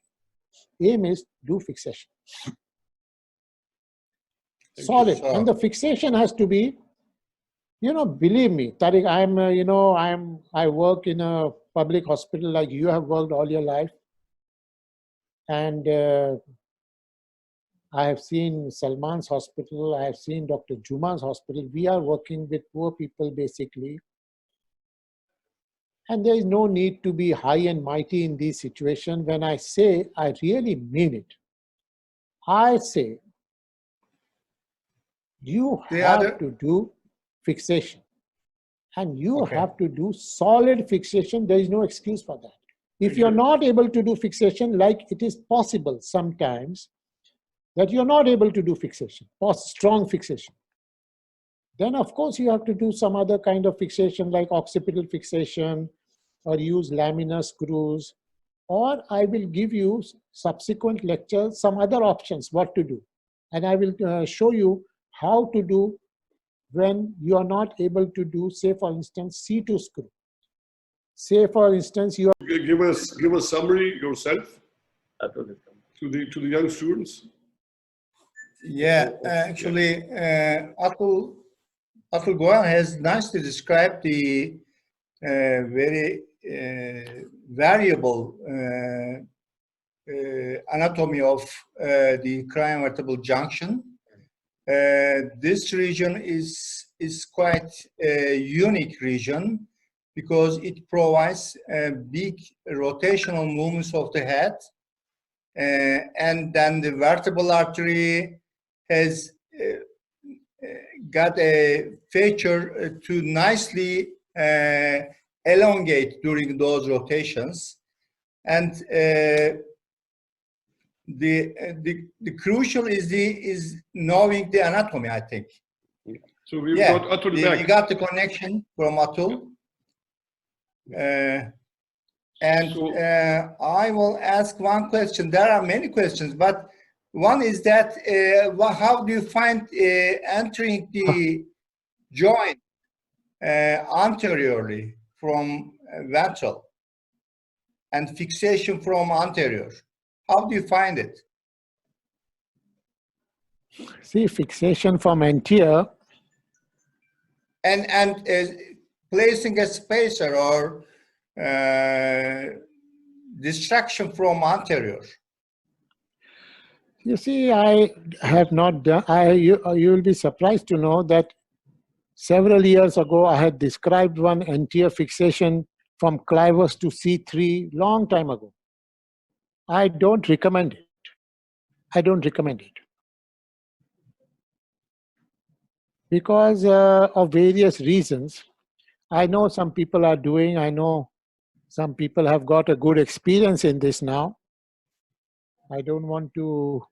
aim is do fixation. Solid. And the fixation has to be, believe me, Tariq, I work in a public hospital like you have worked all your life. And I have seen Salman's hospital, I have seen Dr. Juma's hospital. We are working with poor people basically. And there is no need to be high and mighty in these situations. When I say, I really mean it. I say, you have to do fixation. And you have to do solid fixation. There is no excuse for that. If you're not able to do fixation, like it is possible sometimes, that you're not able to do fixation, or strong fixation, then of course you have to do some other kind of fixation like occipital fixation, or use laminar screws, or I will give you subsequent lectures some other options what to do. And I will show you how to do when you are not able to do, say for instance, C2 screw. Say for instance, you are... Give a summary yourself to the young students. Yeah, actually, Atul Goel has nicely described the very variable anatomy of the cryoinvertible junction. This region is quite a unique region because it provides big rotational movements of the head, and then the vertebral artery has got a feature to nicely elongate during those rotations. And the crucial is knowing the anatomy, I think. So we've got Atul back. We got the connection from Atul. I will ask one question. There are many questions, but one is that how do you find entering the joint anteriorly from ventral and fixation from anterior? How do you find it? See, fixation from anterior. And placing a spacer or distraction from anterior. You see, I have not done, you will be surprised to know that several years ago, I had described one anterior fixation from clivus to C3 long time ago. I don't recommend it. I don't recommend it. Because of various reasons. I know some people are doing, I know some people have got a good experience in this now. I don't want to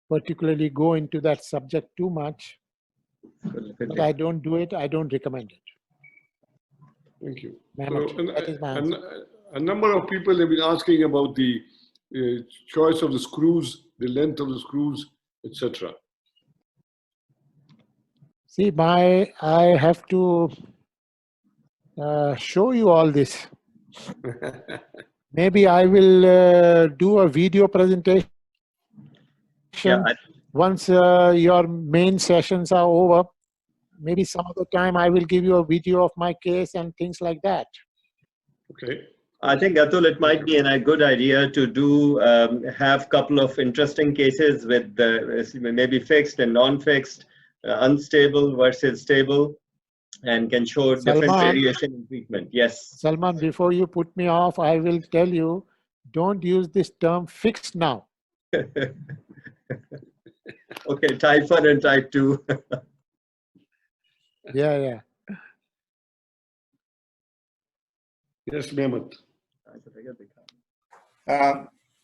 particularly go into that subject too much. But I don't do it, I don't recommend it. Thank you. That is my answer. A number of people have been asking about the choice of the screws, the length of the screws, etc. See, I have to show you all this. Maybe I will do a video presentation once your main sessions are over. Maybe some other time I will give you a video of my case and things like that. Okay. I think, Atul, it might be a good idea to do have a couple of interesting cases with maybe fixed and non-fixed, unstable versus stable, and can show different variation in treatment. Yes. Salman, before you put me off, I will tell you, don't use this term fixed now. Okay, type 1 and type 2. Yeah. Yes, Mehmet.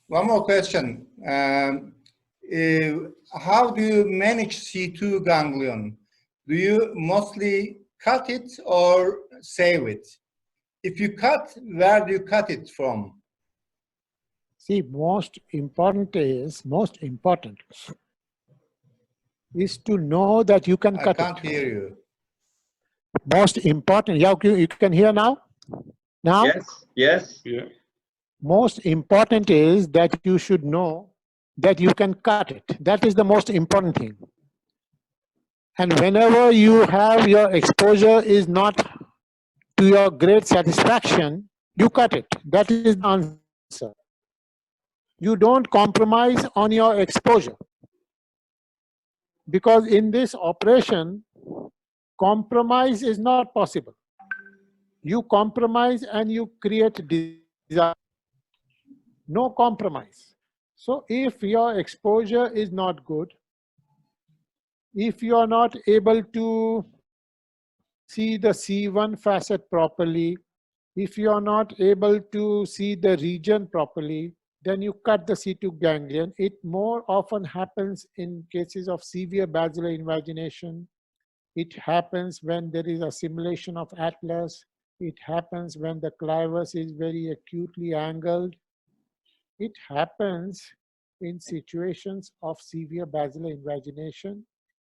One more question. How do you manage C2 ganglion? Do you mostly cut it or save it? If you cut, where do you cut it from? See, most important is to know that you can cut it. I can't hear you. Most important, yeah, you can hear now? Now? Yes. Yeah. Most important is that you should know that you can cut it. That is the most important thing. And whenever you have your exposure is not to your great satisfaction, you cut it. That is the answer. You don't compromise on your exposure. Because in this operation, compromise is not possible. You compromise and you create desire. No compromise. So if your exposure is not good, if you are not able to see the C1 facet properly, if you are not able to see the region properly, then you cut the C2 ganglion. It more often happens in cases of severe basilar invagination. It happens when there is assimilation of atlas. It happens when the clivus is very acutely angled. It happens in situations of severe basilar invagination.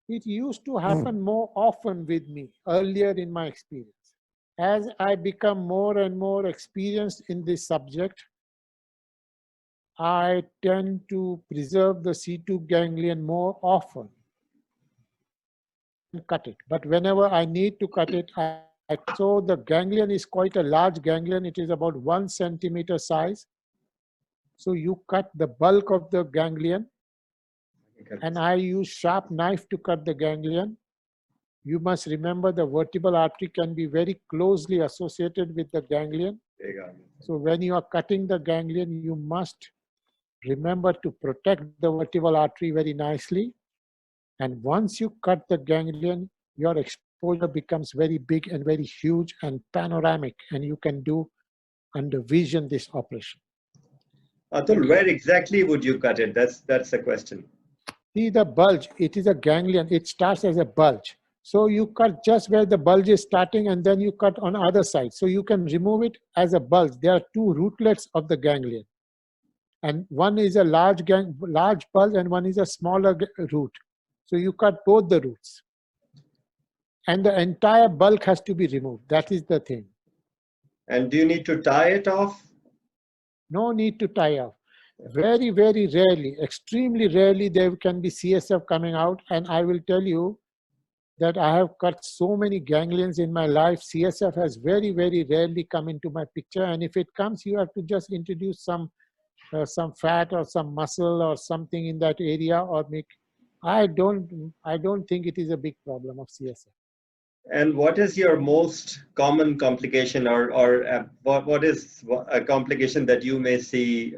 It used to happen more often with me earlier in my experience. As I become more and more experienced in this subject, I tend to preserve the C2 ganglion more often. cut it. But whenever I need to cut it, so the ganglion is quite a large ganglion. It is about 1 centimeter size. So you cut the bulk of the ganglion, and I use sharp knife to cut the ganglion. You must remember the vertebral artery can be very closely associated with the ganglion. So when you are cutting the ganglion, you must remember to protect the vertebral artery very nicely. And once you cut the ganglion, your exposure becomes very big and very huge and panoramic, and you can do under vision this operation. Atul, where exactly would you cut it? That's the question. See the bulge, it is a ganglion, it starts as a bulge. So you cut just where the bulge is starting, and then you cut on other side. So you can remove it as a bulge. There are 2 rootlets of the ganglion. And one is a large bulge and one is a smaller root. So you cut both the roots. And the entire bulk has to be removed. That is the thing. And do you need to tie it off? No need to tie off. Very, very rarely, extremely rarely, there can be CSF coming out. And I will tell you that I have cut so many ganglions in my life. CSF has very, very rarely come into my picture. And if it comes, you have to just introduce some fat or some muscle or something in that area, or make. I don't think it is a big problem of CSF. And what is your most common complication, or what is a complication that you may see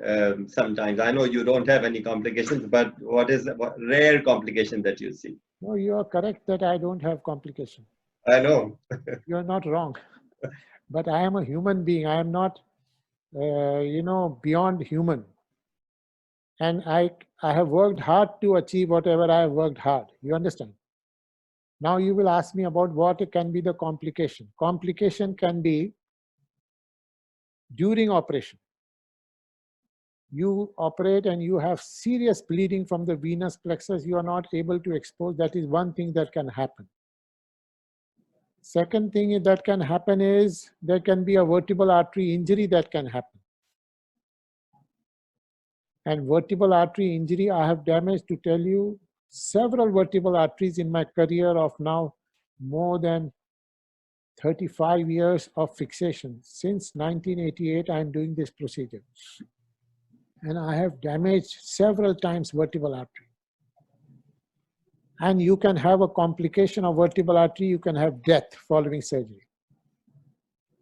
sometimes? I know you don't have any complications, but what is a rare complication that you see? No, you are correct that I don't have complication. I know. You are not wrong. But I am a human being. I am not, beyond human. And I have worked hard to achieve whatever I have worked hard. You understand? Now you will ask me about what can be the complication. Complication can be during operation. You operate and you have serious bleeding from the venous plexus. You are not able to expose. That is one thing that can happen. Second thing that can happen is there can be a vertebral artery injury that can happen. And vertebral artery injury, I have damaged, to tell you, several vertebral arteries in my career of now more than 35 years of fixation. Since 1988, I am doing this procedure. And I have damaged several times vertebral artery. And you can have a complication of vertebral artery, you can have death following surgery.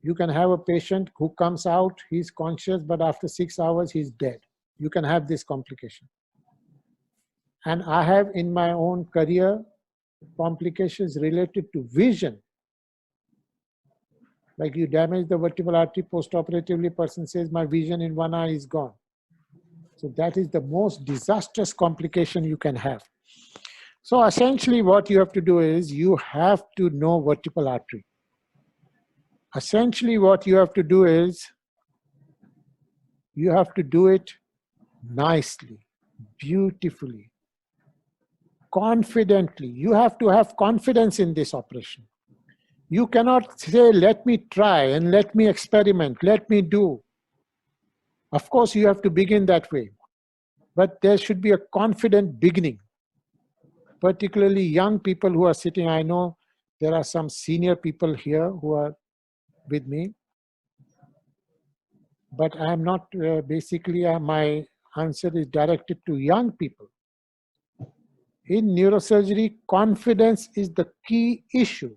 You can have a patient who comes out, he's conscious, but after 6 hours, he's dead. You can have this complication. And I have in my own career complications related to vision. Like you damage the vertebral artery, post-operatively person says, my vision in one eye is gone. So that is the most disastrous complication you can have. So essentially what you have to do is you have to know vertebral artery. Essentially what you have to do is you have to do it nicely, beautifully, confidently. You have to have confidence in this operation. You cannot say, let me try and let me experiment, let me do. Of course, you have to begin that way. But there should be a confident beginning. Particularly young people who are sitting, I know there are some senior people here who are with me. But I am not, my answer is directed to young people. In neurosurgery, confidence is the key issue.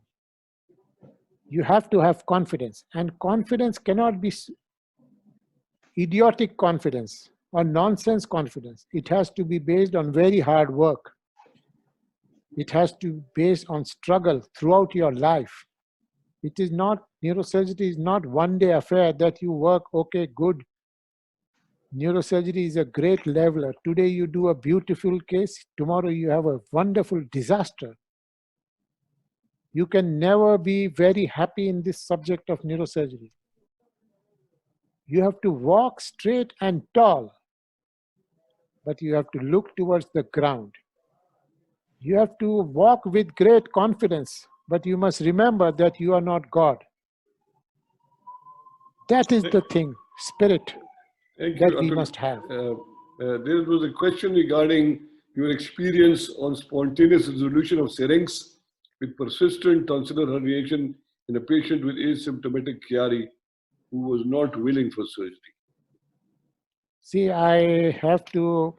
You have to have confidence, and confidence cannot be idiotic confidence or nonsense confidence. It has to be based on very hard work. It has to be based on struggle throughout your life. It is not, neurosurgery is not one day affair that you work, okay, good. Neurosurgery is a great leveler. Today you do a beautiful case, tomorrow you have a wonderful disaster. You can never be very happy in this subject of neurosurgery. You have to walk straight and tall, but you have to look towards the ground. You have to walk with great confidence, but you must remember that you are not God. That is the thing, spirit, that we must have. There was a question regarding your experience on spontaneous resolution of syrinx. with persistent tonsillar herniation in a patient with asymptomatic Chiari who was not willing for surgery? See, I have to,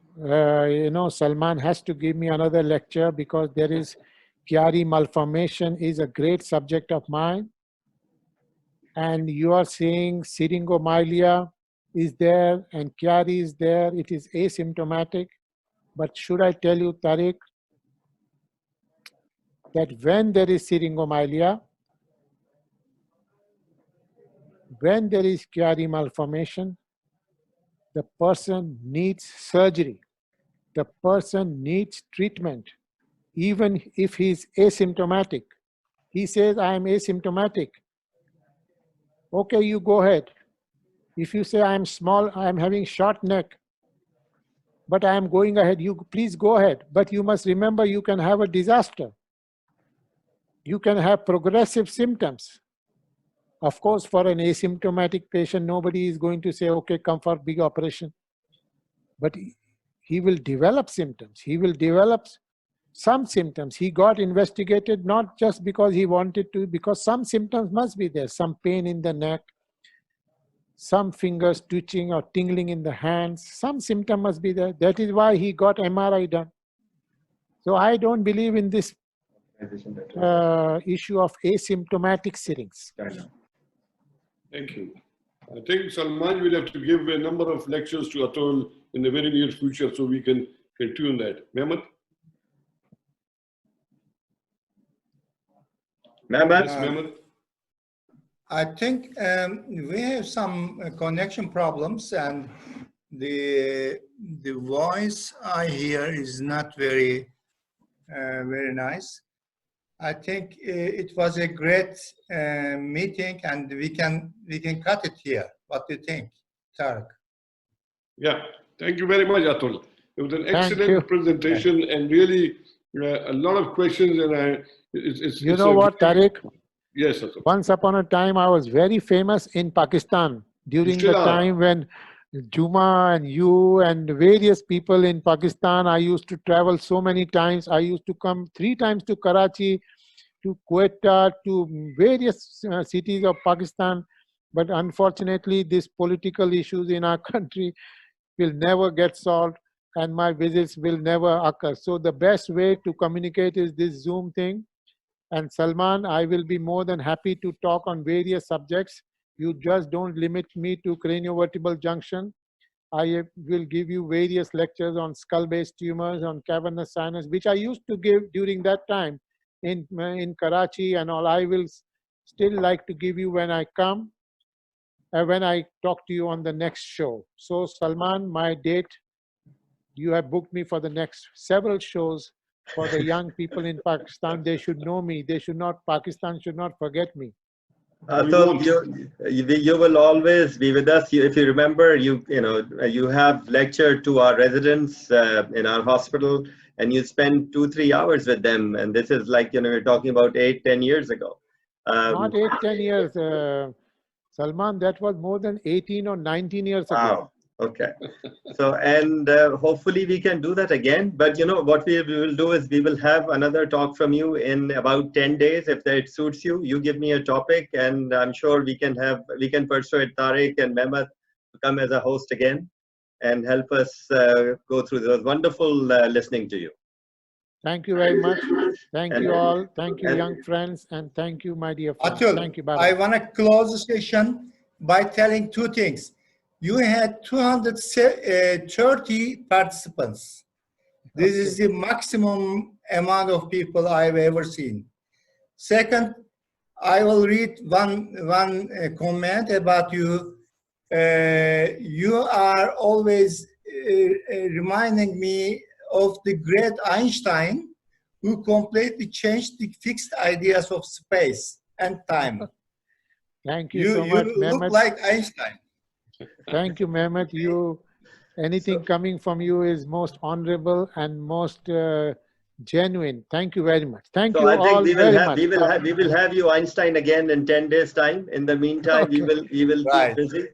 Salman has to give me another lecture because there is Chiari malformation is a great subject of mine. And you are saying syringomyelia is there and Chiari is there. It is asymptomatic. But should I tell you, Tariq, that when there is syringomyelia, when there is Chiari malformation, the person needs surgery. The person needs treatment, even if he's asymptomatic. He says, I am asymptomatic. Okay, you go ahead. If you say, I am small, I am having short neck, but I am going ahead, you please go ahead. But you must remember, you can have a disaster. You can have progressive symptoms. Of course, for an asymptomatic patient, nobody is going to say, okay, come for big operation. But he will develop symptoms. He will develop some symptoms. He got investigated not just because he wanted to, because some symptoms must be there. Some pain in the neck, some fingers twitching or tingling in the hands. Some symptom must be there. That is why he got MRI done. So I don't believe in this issue of asymptomatic syringes. Thank you. I think Salman will have to give a number of lectures to Atul in the very near future so we can tune that. Mehmet? Mehmet? Yes, Mehmet? I think we have some connection problems, and the voice I hear is not very nice. I think it was a great meeting, and we can cut it here. What do you think, Tariq? Yeah, thank you very much, Atul. It was an excellent presentation and really a lot of questions. And you know what, Tariq? Yes, Atul. Once upon a time, I was very famous in Pakistan during the time when Juma and you and various people in Pakistan, I used to travel so many times. I used to come 3 times to Karachi, to Quetta, to various cities of Pakistan. But unfortunately, these political issues in our country will never get solved and my visits will never occur. So the best way to communicate is this Zoom thing. And Salman, I will be more than happy to talk on various subjects. You just don't limit me to craniovertebral junction. I will give you various lectures on skull-based tumors, on cavernous sinus, which I used to give during that time in Karachi and all. I will still like to give you when I come, when I talk to you on the next show. So Salman, my date, you have booked me for the next several shows. For the young people in Pakistan, they should know me. They should not, Pakistan should not forget me. Atul, you will always be with us. If you remember, you have lectured to our residents in our hospital, and you spend 2-3 hours with them. And this is like, we're talking about 8-10 years ago. Not 8-10 years, Salman. That was more than 18 or 19 years ago. Wow. Okay. So, and hopefully we can do that again. But what we will do is we will have another talk from you in about 10 days. If that suits you, you give me a topic, and I'm sure we can persuade Tariq and Mehmet to come as a host again and help us go through those. Wonderful listening to you. Thank you very much. Thank you all. Thank you, young friends. And thank you, my dear friends. Atul, thank you. Bye-bye. I want to close the session by telling 2 things. You had 230 participants. This is the maximum amount of people I've ever seen. Second, I will read one comment about you. You are always reminding me of the great Einstein, who completely changed the fixed ideas of space and time. Thank you so much, You Mehmet. look like Einstein. Thank you, Mehmet. Anything coming from you is most honorable and most genuine. Thank you very much. Thank you all very much. We will have you, Einstein, again in 10 days' time. In the meantime, we will keep busy.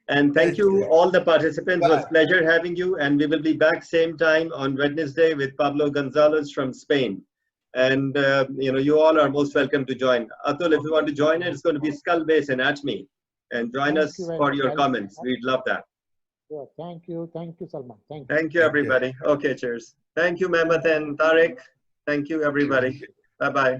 And thank you all the participants. It was a pleasure having you. And we will be back same time on Wednesday with Pablo Gonzalez from Spain. And you all are most welcome to join. Atul, if you want to join it, it's going to be skull base anatomy. And join Thank us you very for much. your comments. We'd love that. Yeah, thank you, Salman. Thank you. Thank you, everybody. Okay, cheers. Thank you, Mehmet and Tariq. Thank you, everybody. Bye-bye.